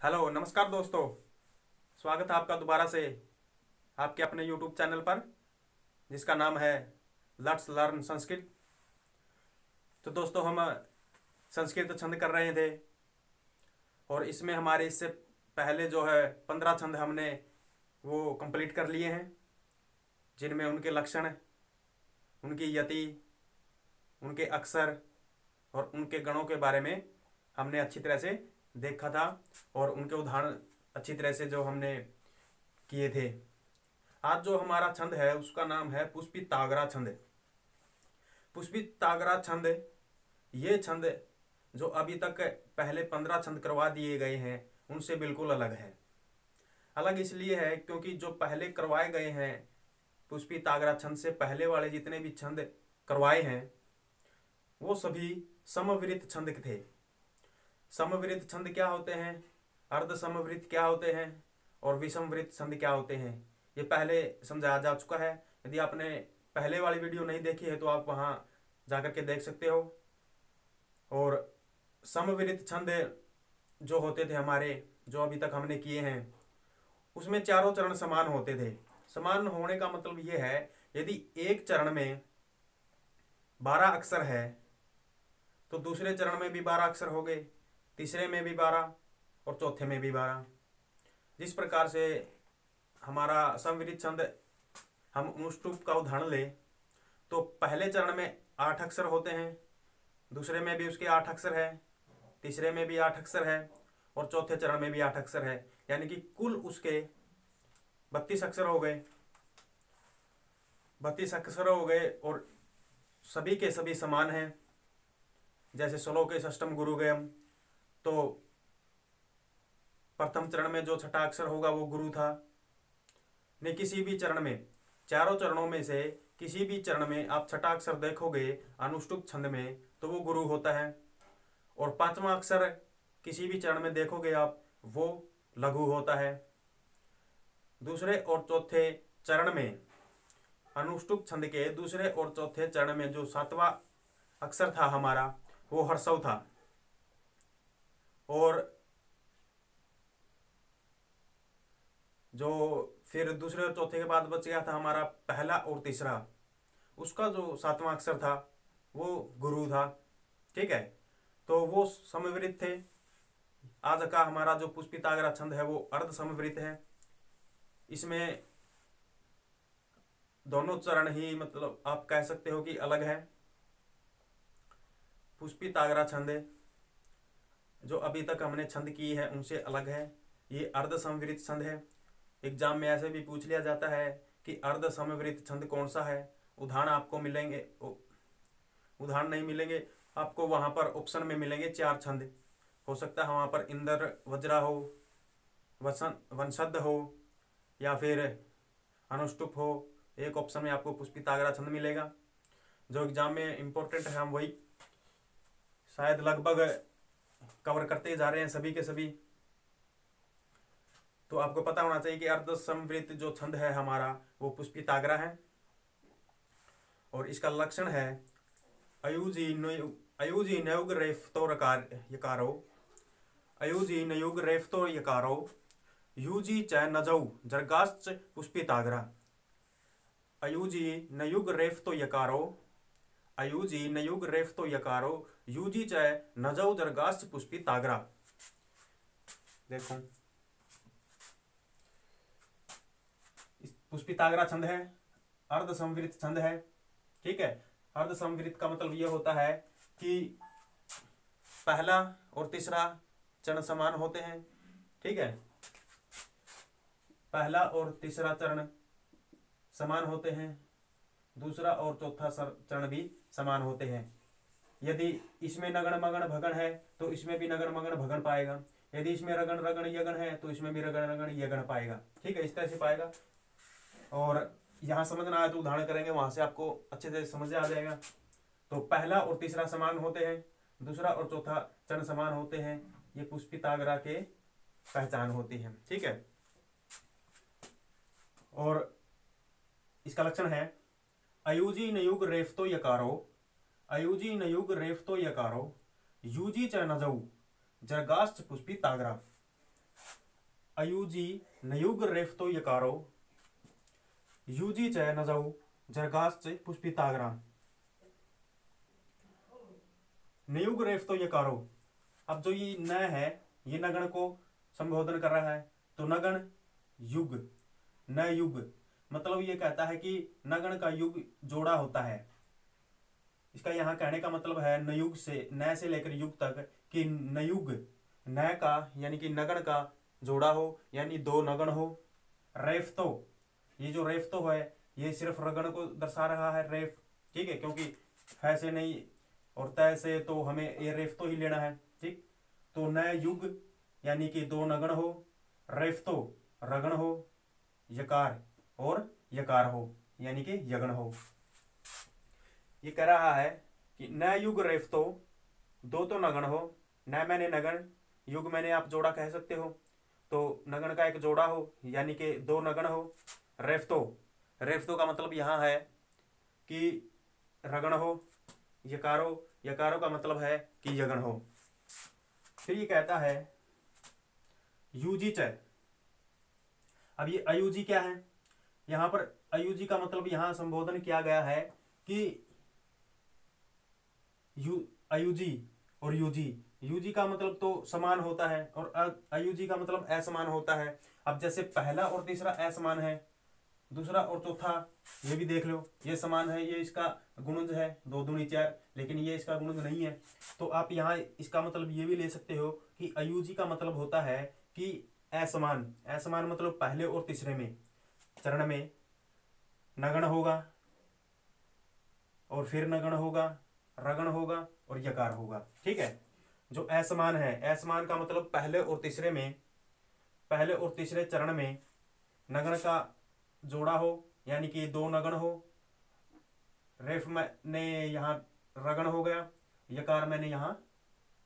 Hello नमस्कार दोस्तों। स्वागत है आपका दोबारा से आपके अपने YouTube चैनल पर जिसका नाम है लेट्स लर्न संस्कृत। तो दोस्तों हम संस्कृत छंद कर रहे थे और इसमें हमारे इससे पहले जो है 15 छंद हमने वो कंप्लीट कर लिए हैं, जिनमें उनके लक्षण, उनकी यति, उनके अक्षर और उनके गणों के बारे में हमने अच्छी तरह से देखा था और उनके उदाहरण अच्छी तरह से जो हमने किए थे। आज जो हमारा छंद है उसका नाम है पुष्पिताग्रा छंद। पुष्पिताग्रा छंद, ये छंद जो अभी तक पहले 15 छंद करवा दिए गए हैं उनसे बिल्कुल अलग है। अलग इसलिए है क्योंकि जो पहले करवाए गए हैं पुष्पिताग्रा छंद से पहले वाले जितने भी छंद करवाए हैं वो सभी समविरित छंद थे। समविरित छंद क्या होते हैं, अर्ध समवृत क्या होते हैं और विषमवृत छंद क्या होते हैं, ये पहले समझाया जा चुका है। यदि आपने पहले वाली वीडियो नहीं देखी है तो आप वहां जाकर के देख सकते हो। और समविरित छंद जो होते थे हमारे, जो अभी तक हमने किए हैं, उसमें चारों चरण समान होते थे। समान होने का मतलब ये है, यदि एक चरण में 12 अक्षर है तो दूसरे चरण में भी 12 अक्षर हो गए, तीसरे में भी 12 और चौथे में भी 12। जिस प्रकार से हमारा समविरित छंद, हम अनुष्टुप का उदाहरण ले तो पहले चरण में 8 अक्षर होते हैं, दूसरे में भी उसके 8 अक्षर है, तीसरे में भी 8 अक्षर है और चौथे चरण में भी 8 अक्षर है, यानी कि कुल उसके 32 अक्षर हो गए। 32 अक्षर हो गए और सभी के सभी समान हैं। जैसे श्लोके षष्ठम गुरुगयम, तो प्रथम चरण में जो छठा अक्षर होगा वो गुरु था। नहीं, किसी भी चरण में, चारों चरणों में से किसी भी चरण में आप छठा अक्षर देखोगे अनुष्टुप छंद में तो वो गुरु होता है। और पांचवा अक्षर किसी भी चरण में देखोगे आप, वो लघु होता है। दूसरे और चौथे चरण में, अनुष्टुप छंद के दूसरे और चौथे चरण में जो सातवां अक्षर था हमारा वो हर्षव था। और जो फिर दूसरे और चौथे के बाद बच गया था हमारा पहला और तीसरा, उसका जो सातवां अक्षर था वो गुरु था। ठीक है, तो वो समविरित थे। आज का हमारा जो पुष्पिताग्रा छंद है वो अर्ध समविरित है। इसमें दोनों चरण ही मतलब आप कह सकते हो कि अलग है। पुष्पिताग्रा छंद जो अभी तक हमने छंद किए हैं उनसे अलग है, ये अर्ध समविरित छंद है। एग्जाम में ऐसे भी पूछ लिया जाता है कि अर्ध समविरित छंद कौन सा है। उदाहरण आपको मिलेंगे, उदाहरण नहीं मिलेंगे आपको, वहां पर ऑप्शन में मिलेंगे 4 छंद। हो सकता है वहां पर इंद्र वज्रा हो, वंशद हो या फिर अनुष्टुप हो। एक ऑप्शन में आपको पुष्पिताग्रा छंद मिलेगा। जो एग्जाम में इंपॉर्टेंट है हम वही शायद लगभग कवर करते जा रहे हैं सभी के सभी। तो आपको पता होना चाहिए कि अर्ध समवृत जो छंद है हमारा वो पुष्पिताग्रा है। और इसका लक्षण है अयुजी नयुग रेफतो यकारो, अयुजी नयुग रेफतो यकारो, युजी च नजौ जर्गाश्च पुष्पिताग्रा। अयुजी नयुग रेफतो यकारो, अयुजी नयुग रेफतो यकारो, युजी च नजौ जर्गाश्च पुष्पिताग्रा। देखो, पुष्पिताग्रा छंद है, अर्ध समविरित छंद है। ठीक है, अर्ध समविरित का मतलब यह होता है कि पहला और तीसरा चरण समान होते हैं। ठीक है, पहला और तीसरा चरण समान होते हैं, दूसरा और चौथा चरण भी समान होते हैं। यदि इसमें नगण मगण भगण है तो इसमें भी नगण मगण भगण पाएगा। यदि इसमें रगण रगण यगण है तो इसमें भी रगण रगण यगण पाएगा। ठीक है, इस तरह से पाएगा। और यहाँ समझना है तो उदाहरण करेंगे, वहां से आपको अच्छे से समझ आ जाएगा। तो पहला और तीसरा समान होते हैं, दूसरा और चौथा चरण समान होते हैं। ये पुष्पिताग्रा के पहचान होती है। ठीक है, और इसका लक्षण है अयुजी नयुग रेफतो यकारो, अयुजी नयुग रेफतो यकारो, युजी च नजौ जर्गाश्च पुष्पिताग्रा। अयुजी नयुग रेफतो यकारो युजी च नजऊ जरगास पुष्पिताग्रा। नयुग रेफतो यकारो, अब जो ये न है ये नगण को संबोधन कर रहा है, तो नगण युग, न युग मतलब ये कहता है कि नगण का युग जोड़ा होता है। इसका यहाँ कहने का मतलब है नयुग से, न से लेकर युग तक, कि नयुग न का यानी कि नगण का जोड़ा हो, यानी दो नगण हो। रेफतो, ये जो रेफतो है ये सिर्फ रगण को दर्शा रहा है, रेफ, ठीक है, क्योंकि है से नहीं और तय से तो हमें ये रेफतो ही लेना है, ठीक। तो न युग यानी कि दो नगण हो, रेफतो रगण हो, यकार और यकार हो यानी कि यगण हो। ये कह रहा है कि न युग रेफतो, दो तो नगण हो, न मैंने नगण, युग मैंने आप जोड़ा कह सकते हो, तो नगण का एक जोड़ा हो यानी कि दो नगण हो। रेफतो, रेफतो का मतलब यहाँ है कि रगण हो। यकारो, यकारो का मतलब है कि यगण हो। फिर ये कहता है युजी च, अब ये अयुजी क्या है, यहां पर अयुजी का मतलब यहां संबोधन किया गया है कि अयुजी और युजी, युजी का मतलब तो समान होता है और अयुजी का मतलब असमान होता है। अब जैसे पहला और तीसरा असमान है, दूसरा और चौथा ये भी देख लो ये समान है, ये इसका गुणज है 2 दूनी 4, लेकिन ये इसका गुणज नहीं है। तो आप यहाँ इसका मतलब ये भी ले सकते हो कि अयुजी का मतलब होता है कि असमान, असमान मतलब पहले और तीसरे में चरण में नगण होगा और फिर नगण होगा, रगण होगा और यकार होगा, ठीक है। जो असमान है, असमान का मतलब पहले और तीसरे में, पहले और तीसरे चरण में नगण का जोड़ा हो यानी कि दो नगण हो। रेफ ने यहाँ रगण हो गया, यकार मैंने यहाँ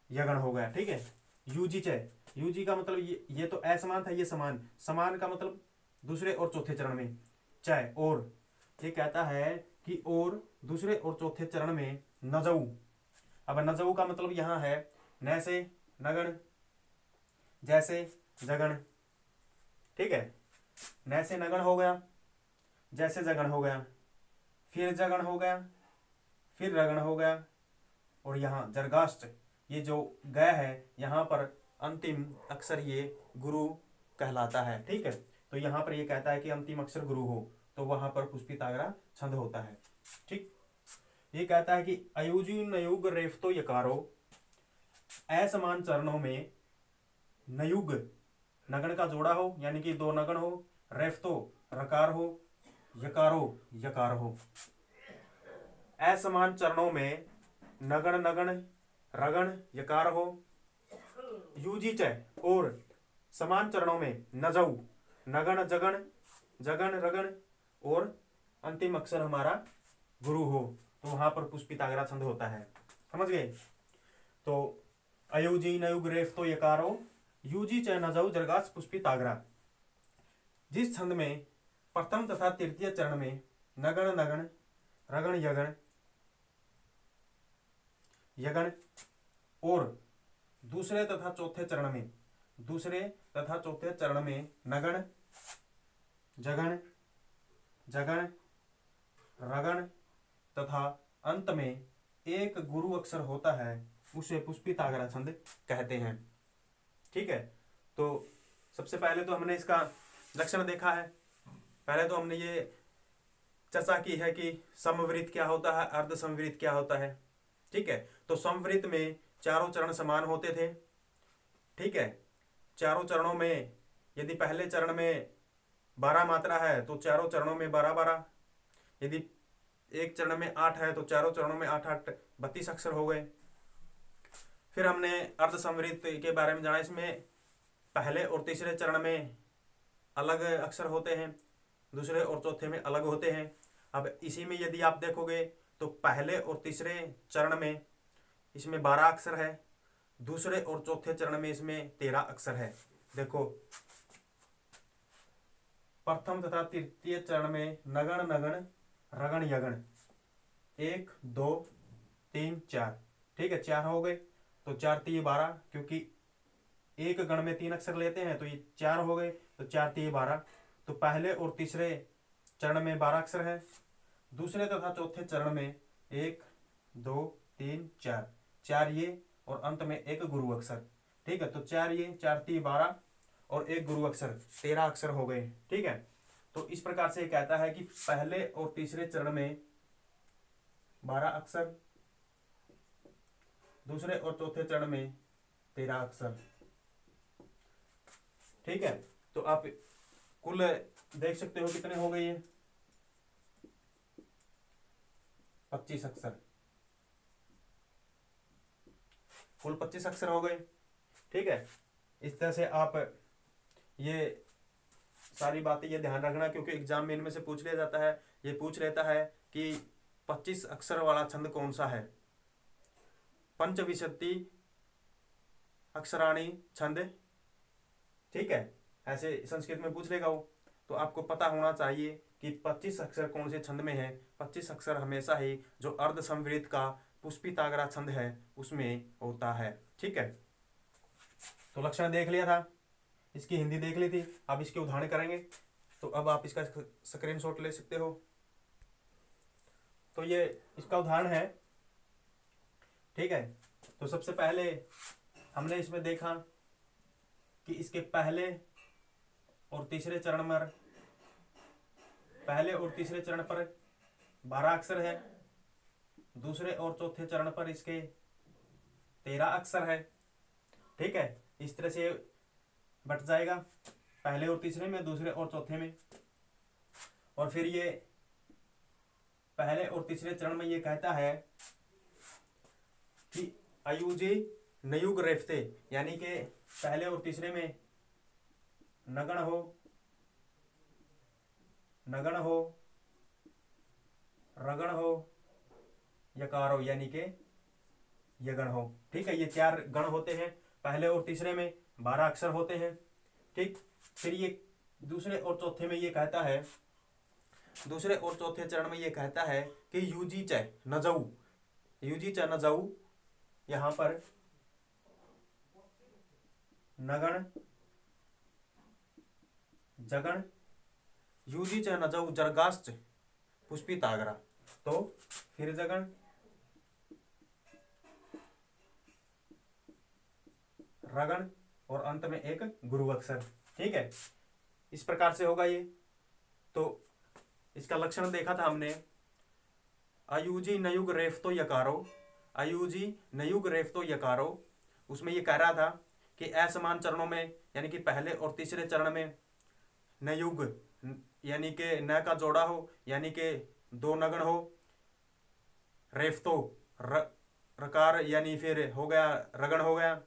यगण हो गया, ठीक है। यूजी च, यूजी का मतलब ये तो असमान था, ये समान, समान का मतलब दूसरे और चौथे चरण में। च और, ये कहता है कि और दूसरे और चौथे चरण में नजऊ। अब नजऊ का मतलब यहाँ है न से नगण, जैसे जगण, ठीक है। न से नगण हो गया, जैसे जगण हो गया, फिर जगण हो गया, फिर रगण हो गया, और यहाँ जरगाष्ट, ये जो ग है यहाँ पर अंतिम अक्षर ये गुरु कहलाता है, ठीक है। तो यहाँ पर ये कहता है कि अंतिम अक्षर गुरु हो तो वहां पर पुष्पिताग्रा छंद होता है, ठीक। ये कहता है कि अयुजी नयुग रेफतो यकारो, असमान चरणों में नयुग नगण का जोड़ा हो यानी कि दो नगण हो, रेफतो रकार हो, यकारो यकार हो। असमान चरणों में नगण नगण रगण यकार हो। युजी च और समान चरणों में नजऊ नगण जगण जगण रगण और अंतिम अक्षर हमारा गुरु हो तो वहां पर पुष्पिताग्रा छंद होता है, समझ गए। तो अयुजी नयुग रेफतो यकारो युजी च नजऊ जरगास पुष्पिताग्रा। जिस छंद में प्रथम तथा तृतीय चरण में नगण नगण रगण यगण यगण और दूसरे तथा चौथे चरण में, दूसरे तथा चौथे चरण में नगण जगण जगण रगण तथा अंत में एक गुरु अक्षर होता है उसे पुष्पिताग्रा छंद कहते हैं, ठीक है। तो सबसे पहले तो हमने इसका लक्षण देखा है, पहले तो हमने ये चर्चा की है कि समवृत्त क्या होता है, अर्ध समवृत्त क्या होता है, ठीक है। तो समवृत्त में चारों चरण समान होते थे, ठीक है। चारों चरणों में यदि पहले चरण में 12 मात्रा है तो चारों चरणों में 12-12, यदि एक चरण में 8 है तो चारों चरणों में 8-8 32 अक्षर हो गए। फिर हमने अर्ध समवृत्त के बारे में जाना, इसमें पहले और तीसरे चरण में अलग अक्षर होते हैं, दूसरे और चौथे में अलग होते हैं। अब इसी में यदि आप देखोगे तो पहले और तीसरे चरण में इसमें 12 अक्षर है, दूसरे और चौथे चरण में इसमें 13 अक्षर है। देखो प्रथम तथा तृतीय चरण में नगण नगण रगण यगण 1 2 3 4, ठीक है, 4 हो गए तो 4 3 12, क्योंकि एक गण में 3 अक्षर लेते हैं तो ये 4 हो गए, तो 4 3 12। तो पहले और तीसरे चरण में 12 अक्षर है, दूसरे तथा चौथे चरण में 1 2 3 4, 4 ये और अंत में एक गुरु अक्षर। ठीक है, तो 4 ये, 4 3 12 और एक गुरु अक्षर, 13 अक्षर हो गए। ठीक है, तो इस प्रकार से कहता है कि पहले और तीसरे चरण में 12 अक्षर, दूसरे और चौथे चरण में 13 अक्षर। ठीक है, तो आप कुल देख सकते हो कितने हो गए ये, 25 अक्षर, कुल 25 अक्षर हो गए। ठीक है, इस तरह से आप ये सारी बातें ये ध्यान रखना, क्योंकि एग्जाम में इनमें से पूछ लिया जाता है, ये पूछ लेता है कि 25 अक्षर वाला छंद कौन सा है। पंचविंशति अक्षराणी छंद। ठीक है, ऐसे संस्कृत में पूछ लेगा वो, तो आपको पता होना चाहिए कि 25 अक्षर कौन से छंद में है। 25 अक्षर हमेशा ही जो अर्ध संवृत का पुष्पिताग्रा छंद है उसमें होता है। ठीक है, तो लक्षण देख लिया था, इसकी हिंदी देख ली थी, अब इसके उदाहरण करेंगे। तो अब आप इसका स्क्रीनशॉट ले सकते हो। तो ये इसका उदाहरण है। ठीक है, तो सबसे पहले हमने इसमें देखा कि इसके पहले और तीसरे चरण पर 12 अक्षर है, दूसरे और चौथे चरण पर इसके 13 अक्षर है। ठीक है, इस तरह से बट जाएगा पहले और तीसरे में, दूसरे और चौथे में। और फिर ये पहले और तीसरे चरण में ये कहता है कि अयुजी नयुग रेफते, यानी कि पहले और तीसरे में नगण हो, रगण हो, यकार हो, यानी कि यगण हो। ठीक है, ये 4 गण होते हैं, पहले और तीसरे में 12 अक्षर होते हैं। ठीक, फिर ये दूसरे और चौथे में ये कहता है, दूसरे और चौथे चरण में ये कहता है कि यूजी च न जाऊ, यहां पर नगण, जगण, यूजी च न जाऊ जरगाश्च पुष्पिताग्रा। तो फिर जगण, रगण और अंत में एक गुरु अक्षर। ठीक है, इस प्रकार से होगा ये। तो इसका लक्षण देखा था हमने, अयुजी नयुग रेफतो यकारो, अयुजी नयुग रेफतो यकारो। उसमें ये कह रहा था कि असमान चरणों में, यानी कि पहले और तीसरे चरण में नयुग यानी कि न का जोड़ा हो, यानी कि 2 नगण हो, रेफतो रकार यानी फिर हो गया रगण हो गया,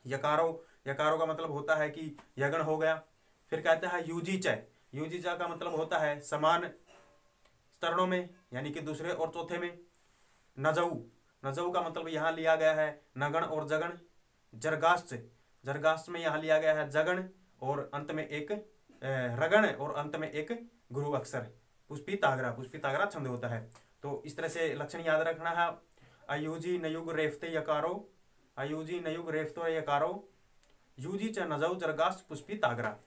यकारो का मतलब होता है कि यगण हो गया। फिर कहता है यूजी च का मतलब होता है समान चरणों में, यानी कि दूसरे और चौथे में। नजऊ का मतलब यहाँ लिया गया है नगण और जगण। जरगाश्च में यहाँ लिया गया है जगण और अंत में एक रगण और अंत में एक गुरु अक्षर। पुष्पिताग्रा छंद होता है। तो इस तरह से लक्षण याद रखना है। अयुजी नयुग रेफते यकारो, अयुजी नयुग रेफतो यकारो, यूजी च नजऊ जरगाश्च पुष्पिताग्रा।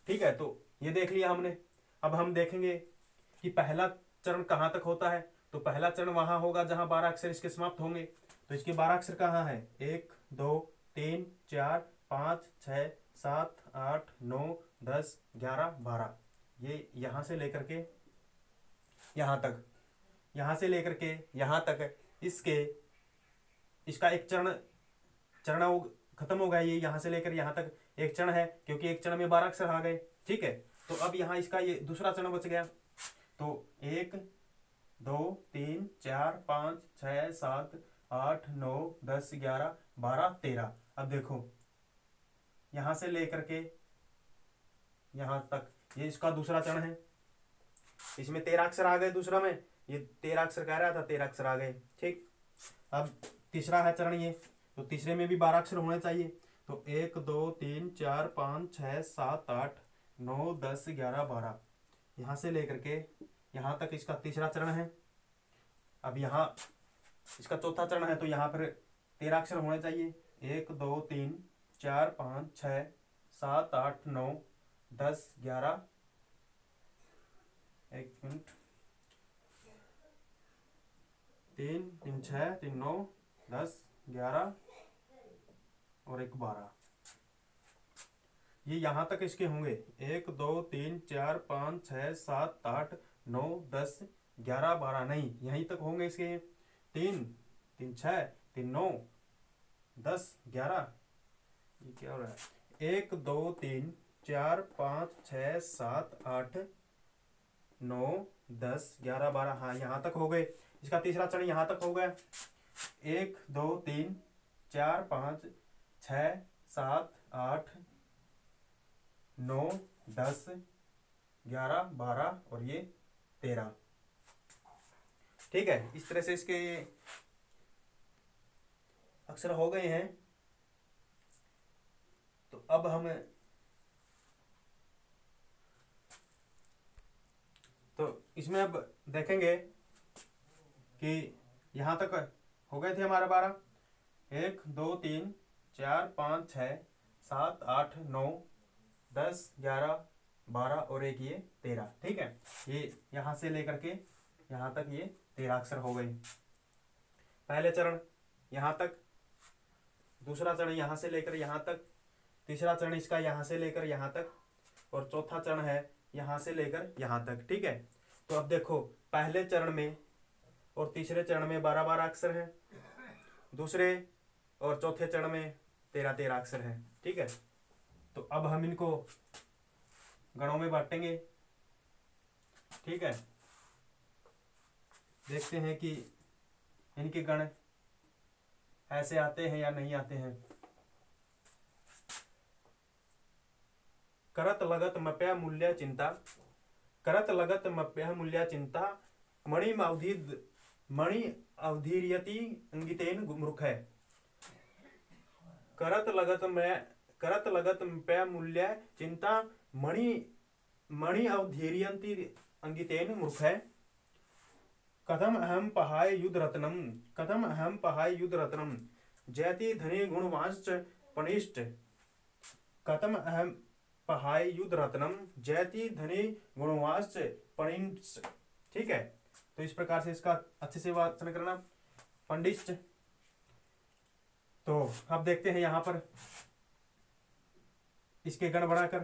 ठीक है, तो ये देख लिया हमने। अब हम देखेंगे कि पहला चरण कहाँ तक होता है। तो पहला चरण वहां होगा जहां 12 अक्षर इसके समाप्त होंगे। तो इसके 12 अक्षर कहाँ है, 1 2 3 4 5 6 7 8 9 10 11 12। ये यहां से लेकर के यहां तक, यहां से लेकर के यहां तक इसका एक चरण खत्म हो गया। ये यहां से लेकर यहां तक एक चरण है, क्योंकि एक चरण में 12 अक्षर आ गए। ठीक है, तो अब यहाँ इसका ये दूसरा चरण बच गया। तो 1 2 3 4 5 6 7 8 9 10 11 12 13। अब देखो यहां से लेकर के यहां तक ये इसका दूसरा चरण है। इसमें 13 अक्षर आ गए, दूसरा में ये 13 अक्षर कह रहा था, 13 अक्षर आ गए। ठीक, अब तीसरा है चरण ये, तो तीसरे में भी 12 अक्षर होने चाहिए। तो 1 2 3 4 5 6 7 8 9 10 11 12, यहां से लेकर के यहां तक इसका तीसरा चरण है। अब यहाँ इसका चौथा चरण है, तो यहाँ पर 13 अक्षर होने चाहिए। 1 2 3 4 5 6 7 8 9 10 11, एक मिनट, 3 3 6 3 9 10 11 और एक 12। ये यहाँ तक इसके होंगे 1 2 3 4 5 6 7 8 9 10 11 12, नहीं यहीं तक होंगे इसके। 3 3 6 3 9 10 11, ये क्या हो रहा है, 1 2 3 4 5 6 7 8 9 10 11 12, हाँ यहाँ तक हो गए। इसका तीसरा चरण यहाँ तक हो गया। 1 2 3 4 5 6 7 8 9 10 11 12 और ये 13। ठीक है, इस तरह से इसके अक्षर हो गए हैं। तो अब हम तो इसमें अब देखेंगे कि यहाँ तक हो गए थे हमारे 12। 1 2 3 4 5 6 7 8 9 10 11 12 और एक ये 13। ठीक है, ये यहाँ से लेकर के यहाँ तक ये 13 अक्षर हो गए। पहले चरण यहाँ तक, दूसरा चरण यहाँ से लेकर यहाँ तक, तीसरा चरण इसका यहाँ से लेकर यहाँ तक, और चौथा चरण है यहाँ से लेकर यहाँ तक। ठीक है, तो अब देखो पहले चरण में और तीसरे चरण में 12-12 अक्षर हैं, दूसरे और चौथे चरण में 13-13 अक्षर हैं। ठीक है, तो अब हम इनको गणों में बांटेंगे। ठीक है, देखते हैं कि इनके गण ऐसे आते हैं या नहीं आते हैं। करत लगत मप्या मूल्य चिंता, करत लगत मप्या मूल्य चिंता, मणि अवधीर्यति अंगितेन मूर्ख है। करत लगत मप्या मूल्य चिंता, मणि अवधीर्यति अंगितेन मूर्ख है। कथम अहम पहाय युद्ध रत्नम, कथम अहम पहाय युद्ध रत्नम, जयति धनी गुणवांश्च पनिष्ठ। कथम अहम पहाय युद्ध रत्नम, जयति धनी गुणवांश्च पनिष्ठ। ठीक है, तो इस प्रकार से इसका अच्छे से वाचन करना, पंडिष्ट। तो अब देखते हैं यहाँ पर इसके गण बनाकर।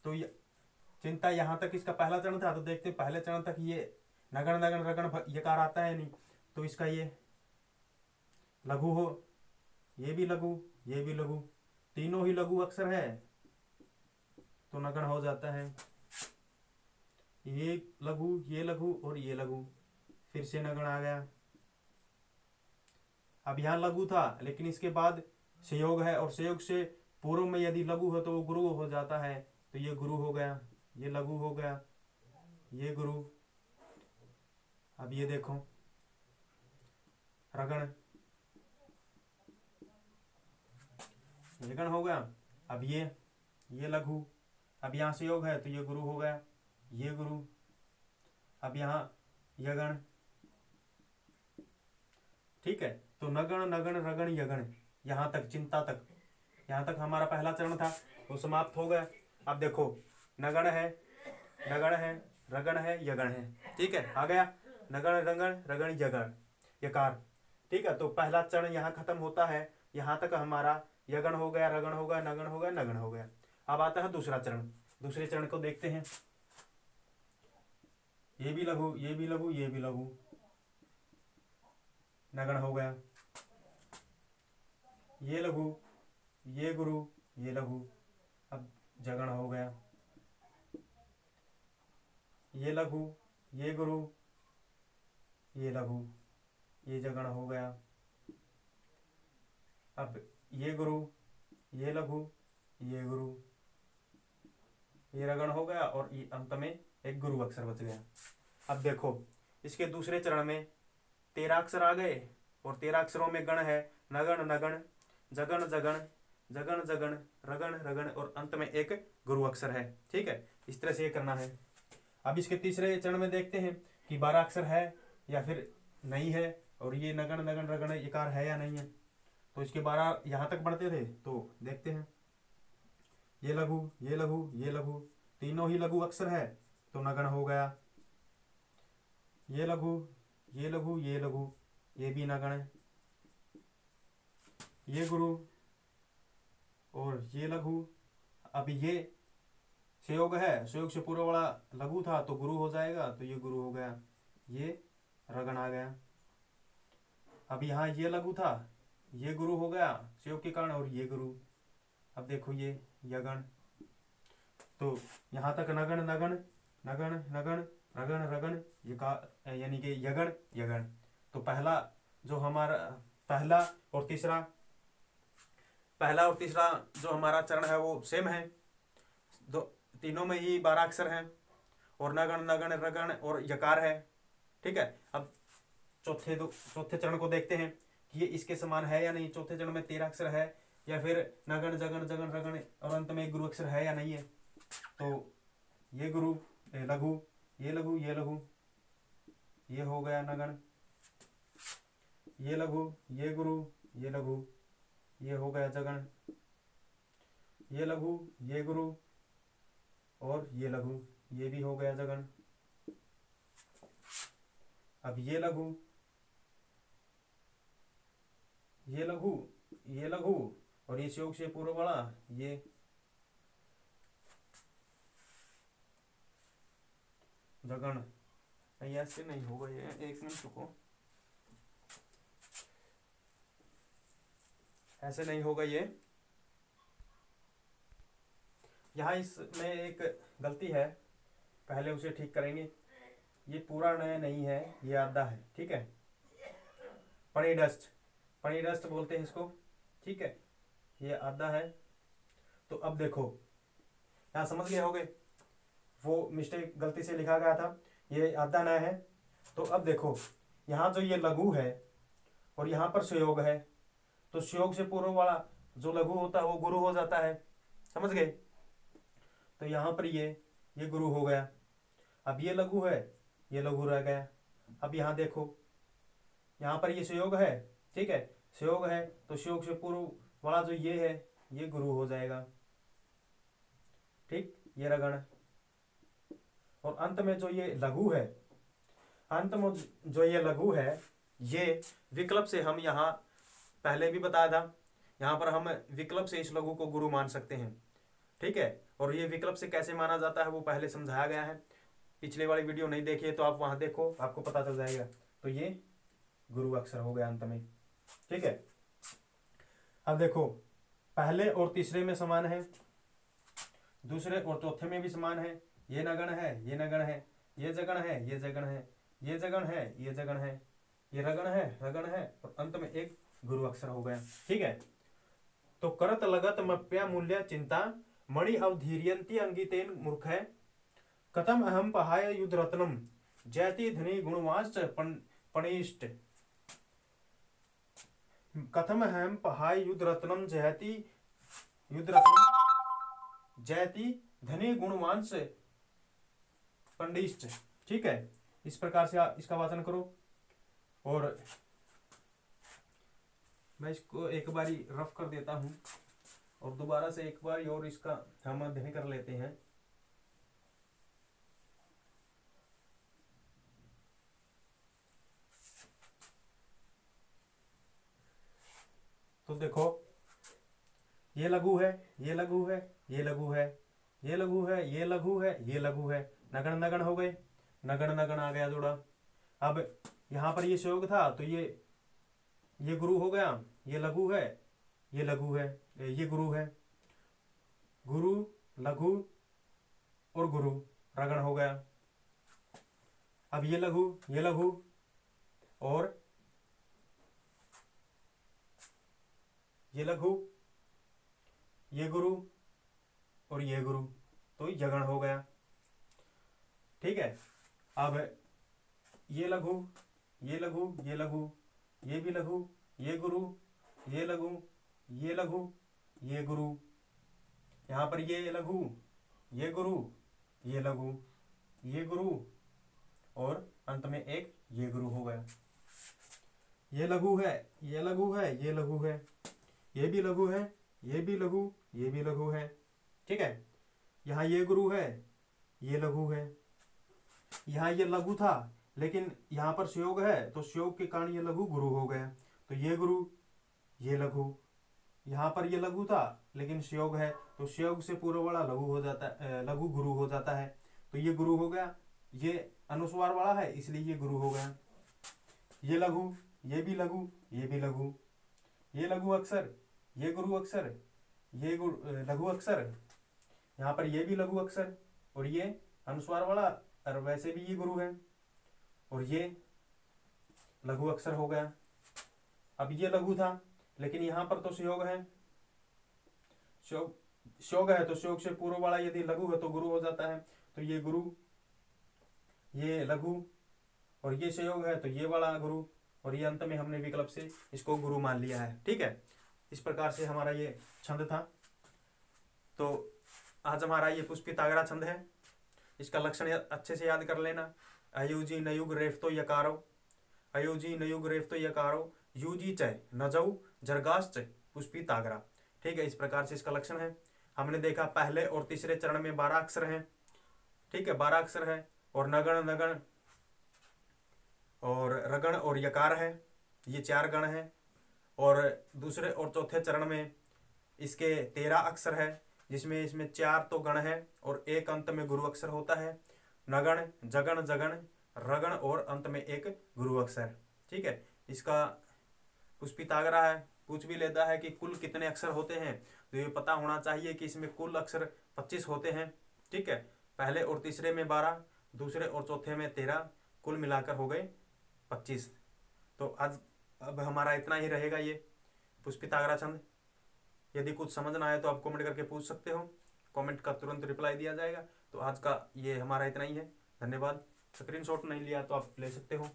तो चिंता यहाँ तक इसका पहला चरण था, तो देखते हैं पहले चरण तक ये नगण नगण रगण यकार आता है नहीं, तो इसका ये लघु हो, ये भी लघु, ये भी लघु, तीनों ही लघु अक्षर है तो नगण हो जाता है। ये लघु और ये लघु, फिर से नगण आ गया। अब यहाँ लघु था लेकिन इसके बाद संयोग है, और संयोग से पूर्व में यदि लघु हो तो वो गुरु हो जाता है, तो ये गुरु हो गया, ये लघु हो गया, ये गुरु। अब ये देखो रगण, ये गण हो गया। अब ये लघु, अब यहाँ से योग है तो ये गुरु हो गया, ये गुरु। अब यहाँ यगण। ठीक है, तो नगण नगण रगण यगण, यहाँ तक चिंता तक, यहाँ तक हमारा पहला चरण था वो समाप्त हो गया। अब देखो नगण है, रगण है, यगण है। ठीक है, आ गया नगण रगण रगण यगण यकार। ठीक है, तो पहला चरण यहाँ खत्म होता है, यहाँ तक हमारा यगण हो गया, रगण हो गया, नगण हो गया, नगण हो गया। अब आता है दूसरा चरण। दूसरे चरण को देखते हैं। ये भी लघु, ये भी लघु, ये भी लघु, नगण हो गया। ये लघु, ये गुरु, ये लघु, अब जगण हो गया। ये लघु, ये गुरु, ये लघु, ये जगण हो गया। अब ये गुरु, ये लघु, ये गुरु, ये रगण हो गया, और ये अंत में एक गुरु अक्षर बच गया। अब देखो इसके दूसरे चरण में 13 अक्षर आ गए, और 13 अक्षरों में गण है नगण नगण, जगण जगण, जगण जगण, रगण रगण, और अंत में एक गुरु अक्षर है। ठीक है, इस तरह से ये करना है। अब इसके तीसरे चरण में देखते हैं कि 12 अक्षर है या फिर नहीं है, और ये नगण नगण रगण यकार है या नहीं है। तो इसके 12 यहाँ तक बढ़ते थे, तो देखते हैं। ये लघु, ये लघु, ये लघु, तीनों ही लघु अक्षर है तो नगण हो गया। ये लघु, ये लघु, ये लघु, ये भी नगण है। ये गुरु और ये लघु। अब ये संयोग है, संयोग से पूर्व वाला लघु था तो गुरु हो जाएगा, तो ये गुरु हो गया, ये रगण आ गया। अब यहाँ ये लघु था, ये गुरु हो गया संयोग के कारण, और ये गुरु। अब देखो ये यगण, तो यहाँ तक नगण नगण नगण नगण रगण रगण, ये का यानी कि यगण यगण। तो पहला जो हमारा पहला और तीसरा जो हमारा चरण है वो सेम है, दो तीनों में ही 12 अक्षर हैं, और नगण नगण रगण और यकार है। ठीक है, अब चौथे चरण को देखते हैं कि ये इसके समान है या नहीं। चौथे चरण में 13 अक्षर है, या फिर नगण जगण जगण रगण और अंत में एक गुरु अक्षर है या नहीं है। तो ये गुरु, लघु, ये लघु, ये लघु, ये हो गया नगण। ये लघु, ये गुरु, ये लघु, ये हो गया जगण। ये लघु, ये गुरु और ये लघु, ये भी हो गया जगण। अब ये लघु, ये लघु, ये लघु और ये संयोग से पूर्व वाला ये जगण। ऐसे नहीं होगा ये, एक मिनट रुको, ऐसे नहीं होगा ये। यहाँ इसमें एक गलती है, पहले उसे ठीक करेंगे। ये पूरा नया नहीं है, ये आधा है। ठीक है, पणिडस्ट बोलते हैं इसको। ठीक है, ये आधा है। तो अब देखो, यहाँ समझ गए होगे, वो मिस्टेक गलती से लिखा गया था, ये आधा नया है। तो अब देखो, यहाँ जो ये लघु है और यहाँ पर संयोग है, तो संयोग से पूर्व वाला जो लघु होता है वो गुरु हो जाता है। समझ गए? तो यहाँ पर ये गुरु हो गया। अब ये लघु है, ये लघु रह गया। अब यहाँ देखो, यहाँ पर ये संयोग है। ठीक है, संयोग है तो संयोग से पूर्व वाला जो ये है ये गुरु हो जाएगा। ठीक, ये रगण। और अंत में जो ये लघु है, अंत में जो ये लघु है, ये विकल्प से हम यहाँ पहले भी बताया था, यहाँ पर हम विकल्प से इस लघु को गुरु मान सकते हैं। ठीक है, और ये विकल्प से कैसे माना जाता है वो पहले समझाया गया है। पिछले वाली वीडियो नहीं देखी है तो आप वहां देखो, आपको पता चल जाएगा। तो ये गुरु अक्षर हो गया अंत में। ठीक है, अब देखो, पहले और तीसरे में समान है, दूसरे और चौथे में भी समान है। ये नगण है, ये नगण है, ये जगण है, ये जगण है, ये जगण है, ये जगण है, ये रगण है, रगण है, और अंत में एक गुरु अक्षर हो गया। ठीक है, तो करत लगत मप्या मूल्य चिंता मणि अवधीर्यंती अंगितेन मूर्ख है। कथम अहम पहाय युद्ध रत्नम जयति धनी गुणवांश्च पणिष्ट। कथम अहम पहाय युद्ध रत्नम जयति धनी गुणवांश पंडिष्ट। ठीक है, इस प्रकार से इसका वाचन करो। और मैं इसको एक बारी रफ कर देता हूं और दोबारा से एक बार और इसका हम अध्ययन कर लेते हैं। तो देखो, ये लघु है, ये लघु है, ये लघु है, ये लघु है, ये लघु है, ये लघु है, नगण नगण हो गए, नगण नगण आ गया जोड़ा। अब यहाँ पर ये संयोग था तो ये गुरु हो गया। ये लघु है, ये लघु है, ये गुरु है, गुरु लघु और गुरु रगण हो गया। अब ये लघु और ये लघु, ये गुरु और ये गुरु, तो यगण हो गया। ठीक है, अब ये लघु, ये लघु, ये लघु, ये भी लघु, ये गुरु, ये लघु, ये लघु, ये गुरु, यहाँ पर ये लघु, ये गुरु, ये लघु, ये गुरु और अंत में एक ये गुरु हो गया। ये लघु है, ये लघु है, ये लघु है, ये भी लघु है, ये भी लघु, ये भी लघु है, ठीक है। यहाँ ये गुरु है, ये लघु है। यहाँ ये लघु था लेकिन यहाँ पर संयोग है तो संयोग के कारण ये लघु गुरु हो गया। तो ये गुरु, ये लघु। यहाँ पर ये लघु था लेकिन संयोग है तो संयोग से पूर्व वाला लघु हो जाता है, लघु गुरु हो जाता है। तो ये गुरु हो गया। ये अनुस्वार वाला है इसलिए ये गुरु हो गया। ये लघु, ये भी लघु, ये भी लघु। ये लघु अक्षर, ये गुरु अक्षर, ये लघु अक्षर। यहाँ पर ये भी लघु अक्षर और ये अनुस्वार वाला, और वैसे भी ये गुरु है और ये लघु अक्षर हो गया। अब ये लघु था लेकिन यहाँ पर तो संयोग है, संयोग है तो संयोग से पूर्व वाला यदि लघु है तो गुरु हो जाता है। तो ये गुरु, ये लघु और ये संयोग है तो ये वाला गुरु, और ये अंत में हमने विकल्प से इसको गुरु मान लिया है। ठीक है, इस प्रकार से हमारा ये छंद था। तो आज हमारा ये पुष्पिताग्रा छंद है। इसका लक्षण अच्छे से याद कर लेना। अयुजी नयुग रेफ्तो यकारो, अयुजी नयुग रेफ्तो यकारो, यूजी च नजऊ जरगाश्च पुष्पिताग्रा। ठीक है, इस प्रकार से इसका लक्षण है। हमने देखा पहले और तीसरे चरण में 12 अक्षर हैं। ठीक है, 12 अक्षर है और नगण, नगण और रगण और यकार है, ये 4 गण हैं। और दूसरे और चौथे चरण में इसके 13 अक्षर है, जिसमें इसमें 4 तो गण है और एक अंत में गुरु अक्षर होता है। नगण, जगण, जगण, रगण और अंत में एक गुरु अक्षर। ठीक है, इसका पुष्पिताग्रा है। पूछ भी लेता है कि कुल कितने अक्षर होते हैं, तो ये पता होना चाहिए कि इसमें कुल अक्षर 25 होते हैं। ठीक है, पहले और तीसरे में 12, दूसरे और चौथे में 13, कुल मिलाकर हो गए 25। तो आज अब हमारा इतना ही रहेगा ये पुष्पिताग्रा छंद। यदि कुछ समझ ना आए तो आप कमेंट करके पूछ सकते हो, कमेंट का तुरंत रिप्लाई दिया जाएगा। तो आज का ये हमारा इतना ही है। धन्यवाद। स्क्रीनशॉट नहीं लिया तो आप ले सकते हो।